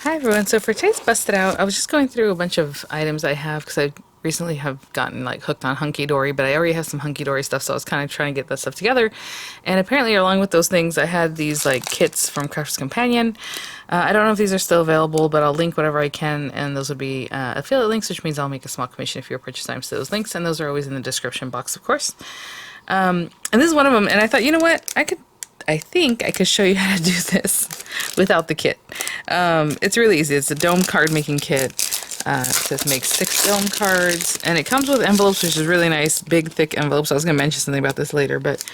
Hi everyone. So for today's Busted Out, I was just going through a bunch of items I have because I recently have gotten like hooked on Hunky Dory, but I already have some Hunky Dory stuff, so I was kind of trying to get that stuff together. And apparently, along with those things, I had these like kits from Crafter's Companion. I don't know if these are still available, but I'll link whatever I can, and those would be affiliate links, which means I'll make a small commission if you're purchase items to those links, and those are always in the description box, of course. And this is one of them, and I thought, you know what, I think I could show you how to do this without the kit. It's really easy. It's a dome card making kit. It says make 6 dome cards, and it comes with envelopes, which is really nice, big, thick envelopes. I was going to mention something about this later, but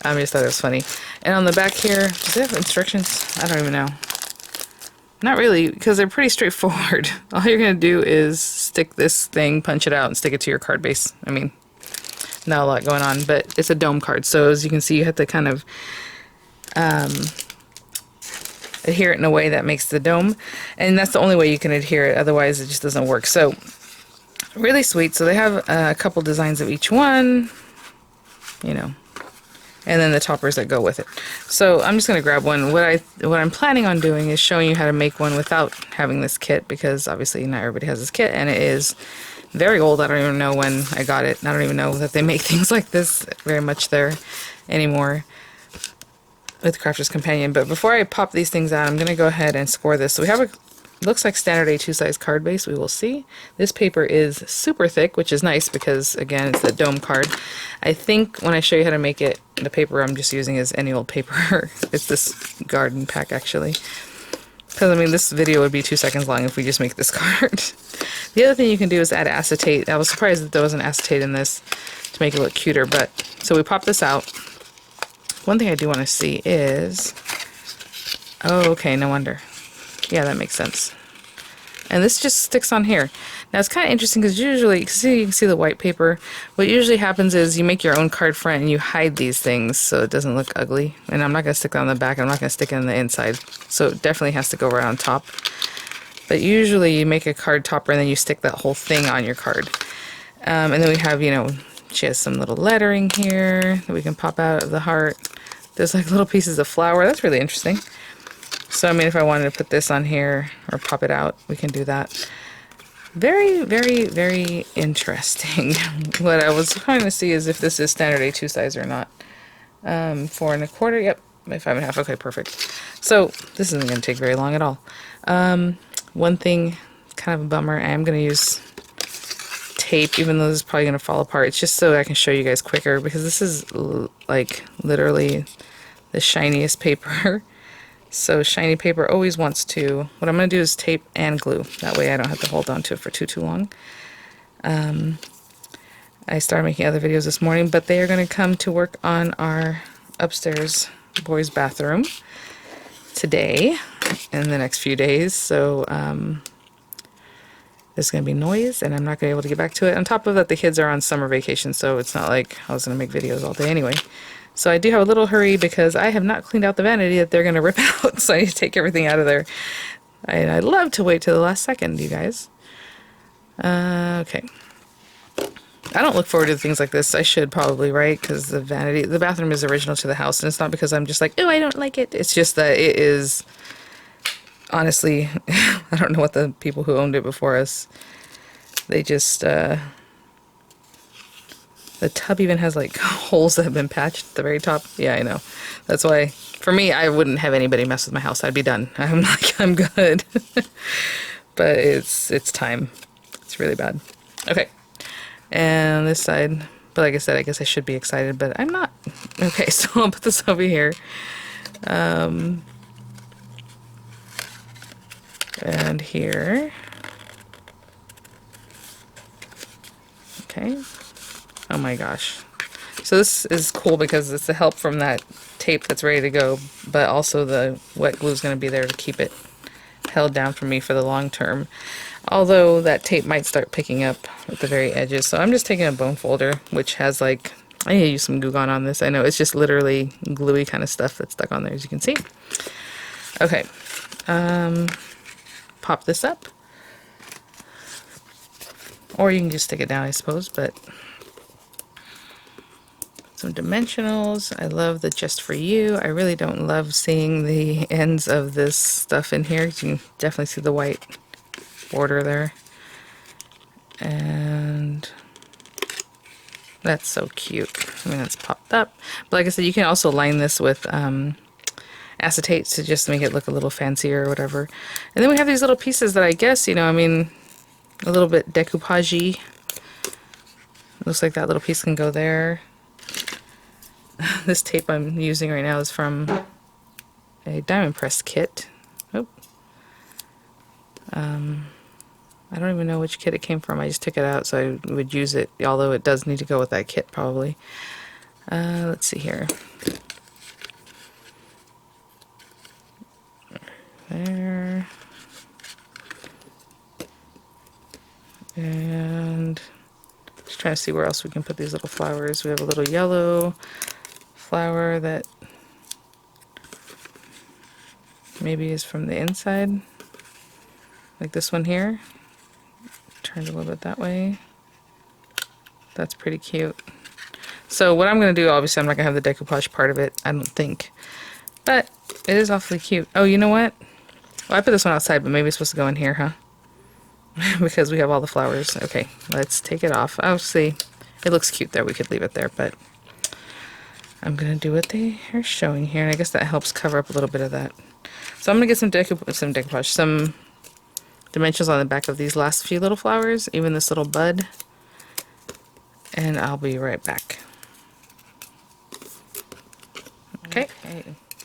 I just thought it was funny. And on the back here, does it have instructions? I don't even know. Not really, because they're pretty straightforward. All you're going to do is stick this thing, punch it out, and stick it to your card base. I mean, not a lot going on, but it's a dome card, so as you can see, you have to kind of adhere it in a way that makes the dome, and that's the only way you can adhere it, otherwise it just doesn't work. So really sweet. So they have a couple designs of each one, you know, and then the toppers that go with it. So I'm just going to grab one. What I'm planning on doing is showing you how to make one without having this kit, because obviously not everybody has this kit, and it is very old. I don't even know when I got it. I don't even know that they make things like this very much there anymore with Crafter's Companion. But before I pop these things out, I'm going to go ahead and score this. So we have a, looks like standard A2 size card base. We will see. This paper is super thick, which is nice because, again, it's the dome card. I think when I show you how to make it, the paper I'm just using is any old paper. It's this garden pack, actually. Because, I mean, this video would be 2 seconds long if we just make this card. The other thing you can do is add acetate. I was surprised that there wasn't acetate in this to make it look cuter. But so we pop this out. One thing I do want to see is... Oh, okay, no wonder. Yeah, that makes sense. And this just sticks on here. Now, it's kind of interesting because usually, you can see the white paper. What usually happens is you make your own card front and you hide these things so it doesn't look ugly. And I'm not going to stick that on the back. I'm not going to stick it on the inside. So it definitely has to go right on top. But usually you make a card topper and then you stick that whole thing on your card. And then we have, you know, she has some little lettering here that we can pop out of the heart. There's like little pieces of flower. That's really interesting. So, I mean, if I wanted to put this on here or pop it out, we can do that. Very, very, very interesting. What I was trying to see is if this is standard A2 size or not. 4 1/4. Yep, by 5 1/2. Okay, perfect. So this isn't going to take very long at all. One thing, kind of a bummer, I am going to use tape, even though this is probably going to fall apart. It's just so I can show you guys quicker, because this is like literally the shiniest paper. So shiny paper always wants to, what I'm going to do is tape and glue. That way I don't have to hold on to it for too long. I started making other videos this morning, but they are going to come to work on our upstairs boys' bathroom today in the next few days. So there's going to be noise, and I'm not going to be able to get back to it. On top of that, the kids are on summer vacation, so it's not like I was going to make videos all day anyway. So I do have a little hurry because I have not cleaned out the vanity that they're going to rip out, so I need to take everything out of there. I love to wait till the last second, you guys. Okay. I don't look forward to things like this. I should probably, right? Because the bathroom is original to the house, and it's not because I'm just like, oh, I don't like it. It's just that it is, honestly, I don't know what the people who owned it before us, they just, the tub even has like holes that have been patched at the very top. Yeah, I know. That's why, for me, I wouldn't have anybody mess with my house. I'd be done. I'm like, I'm good. But it's time. It's really bad. Okay. And this side, but like I said, I guess I should be excited, but I'm not. Okay, so I'll put this over here. And here. Okay. Oh my gosh. So this is cool because it's the help from that tape that's ready to go, but also the wet glue is going to be there to keep it held down for me for the long term. Although that tape might start picking up at the very edges. So I'm just taking a bone folder, which has like, I need to use some Goo Gone on this. I know it's just literally gluey kind of stuff that's stuck on there, as you can see. Okay. Pop this up. Or you can just stick it down, I suppose, but Some dimensionals. I love the just for you. I really don't love seeing the ends of this stuff in here. You can definitely see the white border there. And that's so cute. I mean, it's popped up. But like I said, you can also line this with acetate to just make it look a little fancier or whatever. And then we have these little pieces that I guess, you know, I mean, a little bit decoupage-y. Looks like that little piece can go there. This tape I'm using right now is from a diamond press kit. Oh. I don't even know which kit it came from. I just took it out so I would use it, although it does need to go with that kit probably. Let's see here. There. And just trying to see where else we can put these little flowers. We have a little yellow flower that maybe is from the inside, like this one here. Turned a little bit that way. That's pretty cute. So what I'm going to do, obviously I'm not going to have the decoupage part of it, I don't think. But it is awfully cute. Oh, you know what? Well, I put this one outside, but maybe it's supposed to go in here, huh? Because we have all the flowers. Okay, let's take it off. Oh, see, it looks cute there. We could leave it there, but I'm going to do what they are showing here. And I guess that helps cover up a little bit of that. So I'm going to get some decoupage, some dimensions on the back of these last few little flowers, even this little bud. And I'll be right back. Okay.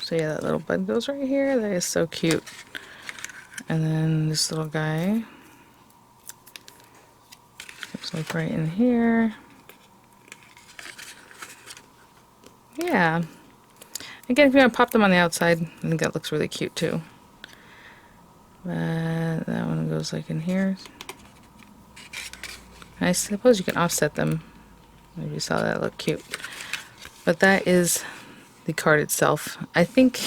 So yeah, that little bud goes right here. That is so cute. And then this little guy looks like right in here. Yeah. Again, if you want to pop them on the outside, I think that looks really cute too. That one goes like in here. I suppose you can offset them. Maybe you saw that look cute. But that is the card itself. I think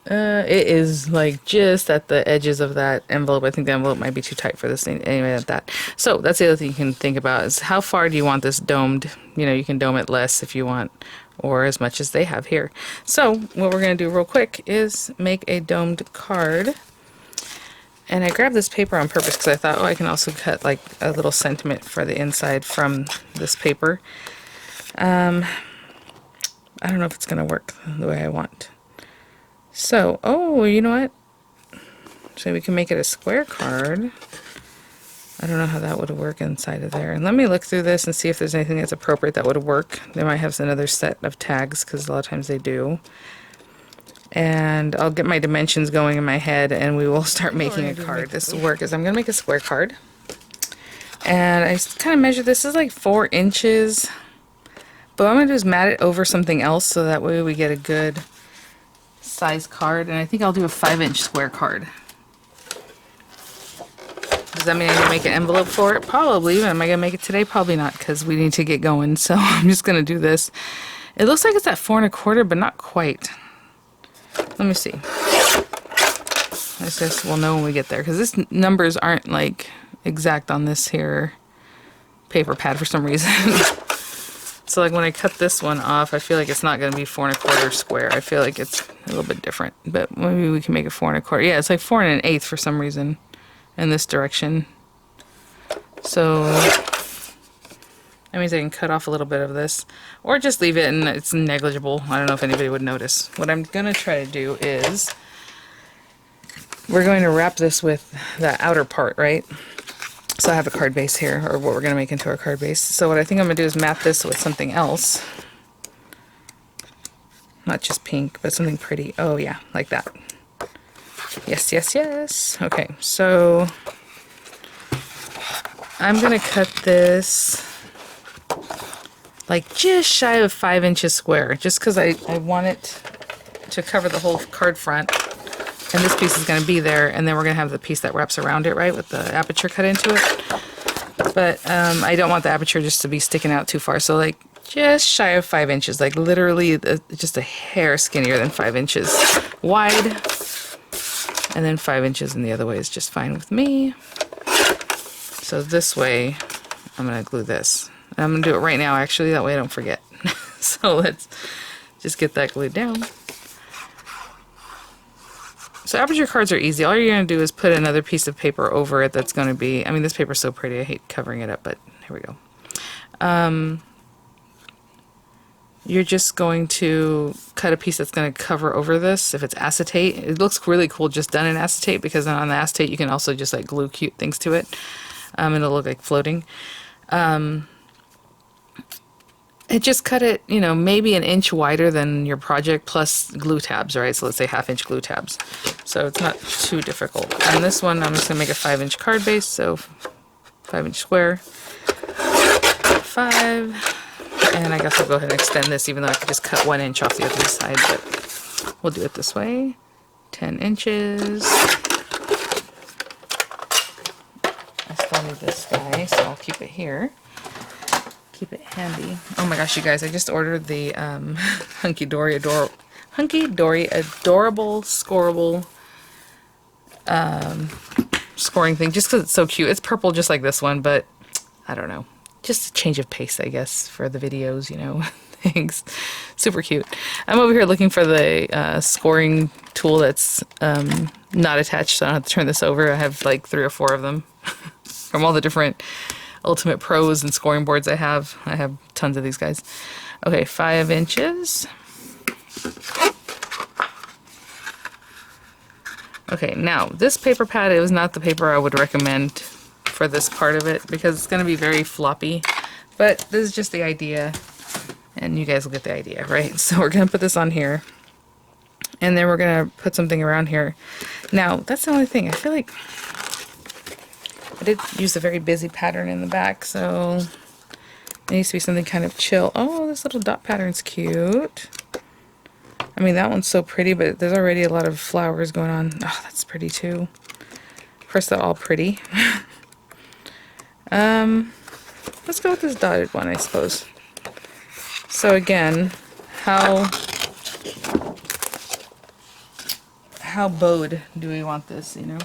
it is like just at the edges of that envelope. I think the envelope might be too tight for this thing. Anyway, at that. So that's the other thing you can think about is how far do you want this domed? You know, you can dome it less if you want, or as much as they have here. So what we're going to do real quick is make a domed card. And I grabbed this paper on purpose because I thought, oh, I can also cut like a little sentiment for the inside from this paper. I don't know if it's going to work the way I want. So, oh, you know what? So we can make it a square card. I don't know how that would work inside of there. And let me look through this and see if there's anything that's appropriate that would work. They might have another set of tags because a lot of times they do. And I'll get my dimensions going in my head and we will start making a card. This will work is I'm going to make a square card. And I kind of measure this is like 4 inches. But what I'm going to do is mat it over something else so that way we get a good size card. And I think I'll do a 5-inch square card. Does that mean I need to make an envelope for it? Probably. Am I going to make it today? Probably not because we need to get going. So I'm just going to do this. It looks like it's at 4 1/4, but not quite. Let me see. I guess we'll know when we get there because this numbers aren't like exact on this here paper pad for some reason. So like when I cut this one off, I feel like it's not going to be 4 1/4 square. I feel like it's a little bit different, but maybe we can make it 4 1/4. Yeah, it's like 4 1/8 for some reason in this direction. So that means I can cut off a little bit of this or just leave it and it's negligible. I don't know if anybody would notice. What I'm going to try to do is we're going to wrap this with the outer part, right? So I have a card base here, or what we're going to make into our card base. So what I think I'm going to do is map this with something else. Not just pink, but something pretty. Oh yeah, like that. Yes, yes, yes. Okay, so I'm going to cut this like just shy of 5 inches square, just because I want it to cover the whole card front. And this piece is going to be there, and then we're going to have the piece that wraps around it, right, with the aperture cut into it. But I don't want the aperture just to be sticking out too far, so like just shy of 5 inches, like literally just a hair skinnier than 5 inches wide. And then 5 inches in the other way is just fine with me. So this way, I'm going to glue this. I'm gonna do it right now, actually, that way I don't forget. So let's just get that glued down. So aperture cards are easy. All you're gonna do is put another piece of paper over it that's gonna be, I mean, this paper's so pretty, I hate covering it up, but here we go. You're just going to cut a piece that's going to cover over this. If it's acetate, it looks really cool just done in acetate, because then on the acetate you can also just like glue cute things to it, and it'll look like floating. It just cut it, you know, maybe an inch wider than your project plus glue tabs, right? So let's say 1/2 inch glue tabs. So it's not too difficult. And this one, I'm just going to make a 5-inch card base, so 5-inch square, 5. And I guess I'll go ahead and extend this, even though I could just cut 1 inch off the other side, but we'll do it this way. 10 inches. I still need this guy, so I'll keep it here. Keep it handy. Oh my gosh, you guys, I just ordered the Hunky Dory Adorable Scoreable scoring thing, just because it's so cute. It's purple just like this one, but I don't know. Just a change of pace, I guess, for the videos, you know. Thanks. Super cute. I'm over here looking for the scoring tool that's not attached, so I don't have to turn this over. I have like 3 or 4 of them from all the different Ultimate Pros and scoring boards I have. I have tons of these guys. Okay, 5 inches. Okay, now this paper pad, it was not the paper I would recommend for this part of it, because it's going to be very floppy, but this is just the idea, and you guys will get the idea, right? So we're going to put this on here, and then we're going to put something around here. Now, that's the only thing. I feel like I did use a very busy pattern in the back, so it needs to be something kind of chill. Oh, this little dot pattern's cute. I mean, that one's so pretty, but there's already a lot of flowers going on. Oh, that's pretty too. Of course, they're all pretty. Let's go with this dotted one, I suppose. So again, how bowed do we want this, you know?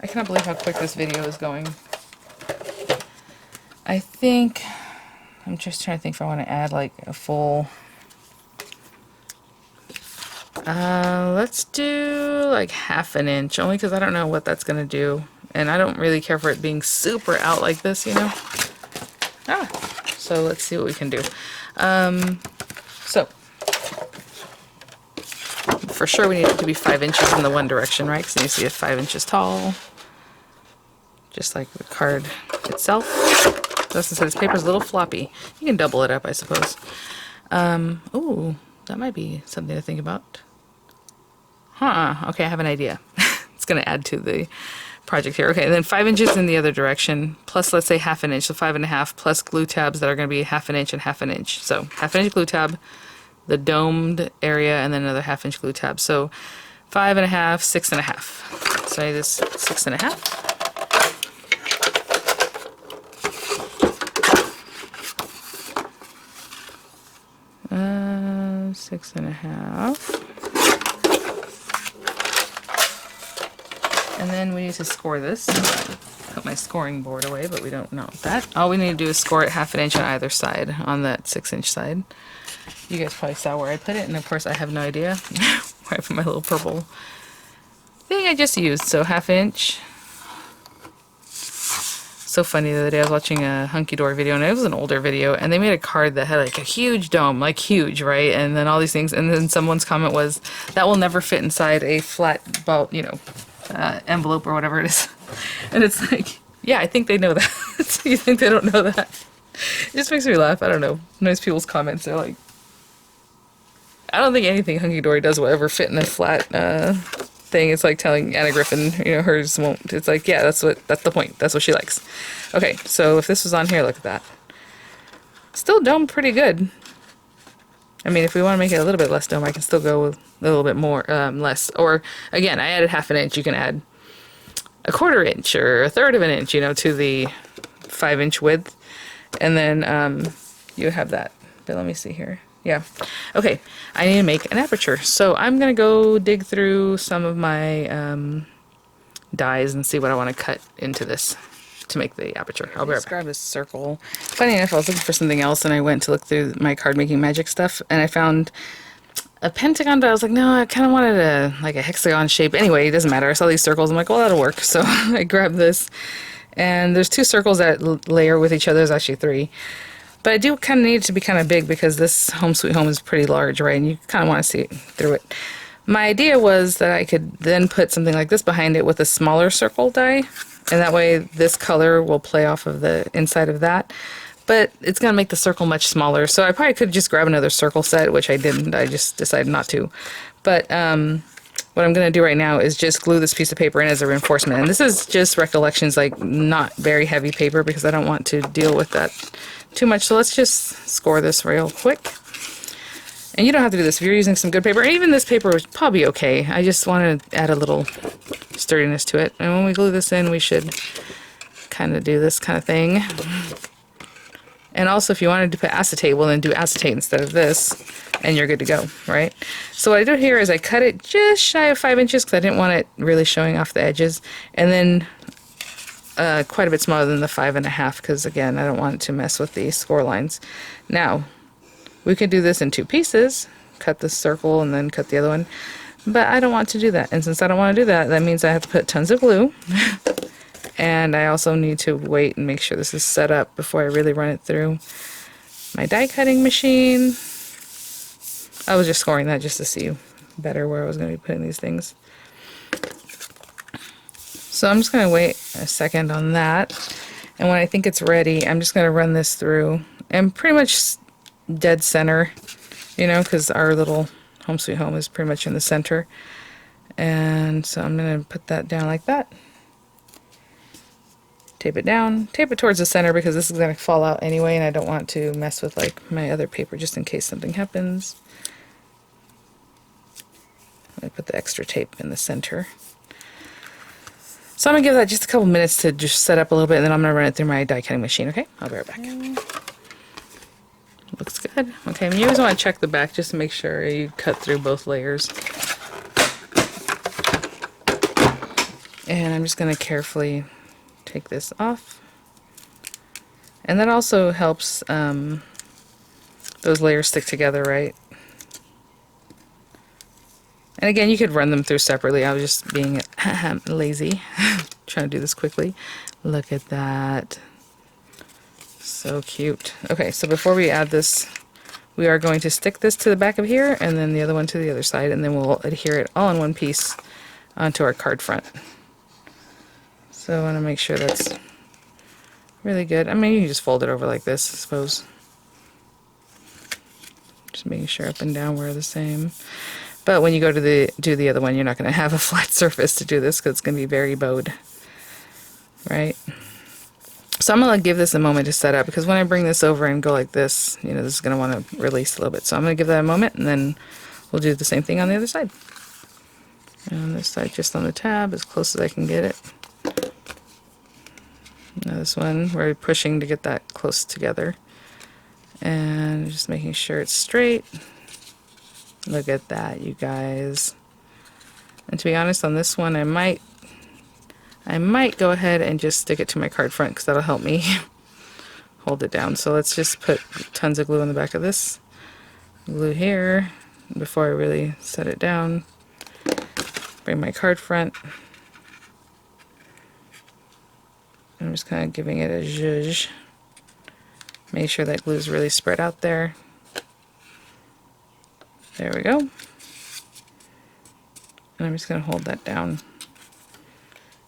I cannot believe how quick this video is going. I think, I'm just trying to think if I want to add like a full, let's do like 1/2 inch, only because I don't know what that's going to do. And I don't really care for it being super out like this, you know? So let's see what we can do. So, for sure we need it to be 5 inches in the one direction, right? Because it needs to be 5 inches tall. Just like the card itself. As I said, this paper's a little floppy. You can double it up, I suppose. Ooh, that might be something to think about. Okay, I have an idea. It's going to add to the project here. Okay, and then 5 inches in the other direction, plus let's say 1/2 inch, so 5.5, plus glue tabs that are going to be 1/2 inch and 1/2 inch. So 1/2 inch glue tab, the domed area, and then another 1/2 inch glue tab. So 5.5, 6.5. So I this 6.5. Uh, 6.5. And then we need to score this. Put my scoring board away, but we don't know that. All we need to do is score it 1/2 inch on either side, on that 6-inch side. You guys probably saw where I put it, and of course I have no idea where I put my little purple thing I just used. So 1/2 inch. So funny, the other day I was watching a Hunky Dory video, and it was an older video, and they made a card that had like a huge dome, like huge, right? And then all these things, and then someone's comment was, that will never fit inside a flat ball, you know, envelope or whatever it is. And it's like, yeah, I think they know that. You think they don't know that? It just makes me laugh. I don't know. Nice people's comments are like, I don't think anything Hunky Dory does will ever fit in a flat thing. It's like telling Anna Griffin, you know, hers won't. It's like, yeah, that's the point. That's what she likes. Okay, so if this was on here, look at that. Still domed pretty good. I mean, if we want to make it a little bit less dome, I can still go with a little bit more, less. Or, again, I added 1/2 inch. You can add 1/4 inch or 1/3 of an inch, you know, to the 5-inch width. And then you have that. But let me see here. Yeah. Okay, I need to make an aperture. So I'm going to go dig through some of my dies and see what I want to cut into this. to make the aperture. I'll be right back. Grab a circle. Funny enough, I was looking for something else, and I went to look through my card making magic stuff, and I found a pentagon, but I was like, no, I kind of wanted a hexagon shape. Anyway, it doesn't matter. I saw these circles. I'm like, well, that'll work. So I grabbed this, and there's 2 circles that layer with each other. There's actually 3. But I do kind of need it to be kind of big because this home sweet home is pretty large, right? And you kind of want to see through it. My idea was that I could then put something like this behind it with a smaller circle die, and that way this color will play off of the inside of that. But it's going to make the circle much smaller, so I probably could just grab another circle set, which I didn't. I just decided not to. But what I'm going to do right now is just glue this piece of paper in as a reinforcement. And this is just Recollections, like not very heavy paper, because I don't want to deal with that too much. So let's just score this real quick. And you don't have to do this if you're using some good paper. Even this paper was probably okay. I just want to add a little sturdiness to it. And when we glue this in, we should kind of do this kind of thing. And also, if you wanted to put acetate, well, then do acetate instead of this, and you're good to go, right? So what I do here is I cut it just shy of 5 inches because I didn't want it really showing off the edges, and then quite a bit smaller than the 5.5 because, again, I don't want it to mess with the score lines. Now, we could do this in 2 pieces, cut this circle and then cut the other one, but I don't want to do that. And since I don't want to do that, that means I have to put tons of glue. And I also need to wait and make sure this is set up before I really run it through my die cutting machine. I was just scoring that just to see better where I was going to be putting these things. So I'm just going to wait a second on that. And when I think it's ready, I'm just going to run this through. And pretty much dead center, you know, because our little home sweet home is pretty much in the center. And so I'm going to put that down like that. Tape it down, tape it towards the center because this is going to fall out anyway, and I don't want to mess with like my other paper just in case something happens. I put the extra tape in the center. So I'm going to give that just a couple minutes to just set up a little bit, and then I'm going to run it through my die cutting machine, okay? I'll be right back. Looks good. Okay, and you always want to check the back just to make sure you cut through both layers. And I'm just going to carefully take this off, and that also helps those layers stick together, right? And again, you could run them through separately. I was just being lazy, trying to do this quickly. Look at that, so cute. Okay, so before we add this, we are going to stick this to the back of here, and then the other one to the other side, and then we'll adhere it all in one piece onto our card front. So I want to make sure that's really good. I mean, you can just fold it over like this, I suppose. Just making sure up and down we're the same. But when you go to do the other one, you're not going to have a flat surface to do this because it's going to be very bowed, right? So I'm going to give this a moment to set up because when I bring this over and go like this, you know, this is going to want to release a little bit. So I'm going to give that a moment, and then we'll do the same thing on the other side. And on this side, just on the tab, as close as I can get it. Now this one, we're pushing to get that close together. And just making sure it's straight. Look at that, you guys. And to be honest, on this one, I might go ahead and just stick it to my card front because that'll help me hold it down. So let's just put tons of glue on the back of this. Glue here before I really set it down. Bring my card front. I'm just kind of giving it a zhuzh. Make sure that glue is really spread out there. There we go. And I'm just going to hold that down.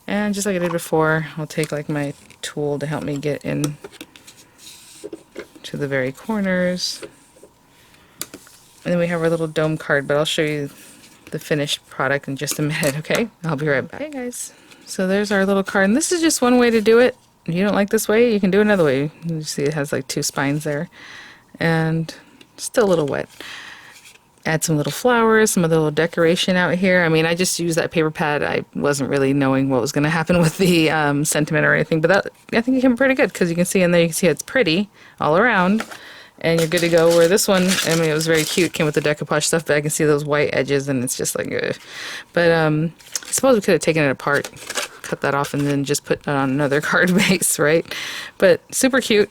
And just like I did before, I'll take like my tool to help me get in to the very corners. And then we have our little dome card, but I'll show you the finished product in just a minute, okay? I'll be right back. Hey guys. So there's our little card, and this is just one way to do it. If you don't like this way, you can do another way. You see it has like 2 spines there, and still a little wet. Add some little flowers, some of the little decoration out here. I mean, I just used that paper pad. I wasn't really knowing what was going to happen with the sentiment or anything, but that, I think it came pretty good because you can see in there, you can see it's pretty all around, and you're good to go. Where this one, I mean, it was very cute, came with the decoupage stuff, but I can see those white edges, and it's just like, ugh. But I suppose we could have taken it apart cut that off and then just put it on another card base, right? But super cute.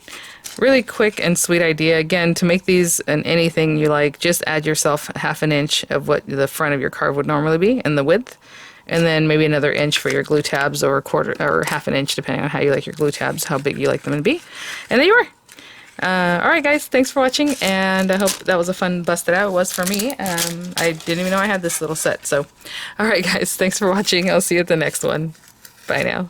Really quick and sweet idea. Again, to make these in anything you like, just add yourself 1/2 inch of what the front of your card would normally be in the width, and then maybe another inch for your glue tabs, or a quarter or 1/2 inch, depending on how you like your glue tabs, how big you like them to be. And there you are. Alright guys, thanks for watching, and I hope that was a fun bust it out. It was for me. I didn't even know I had this little set. So alright guys, thanks for watching. I'll see you at the next one. Bye now.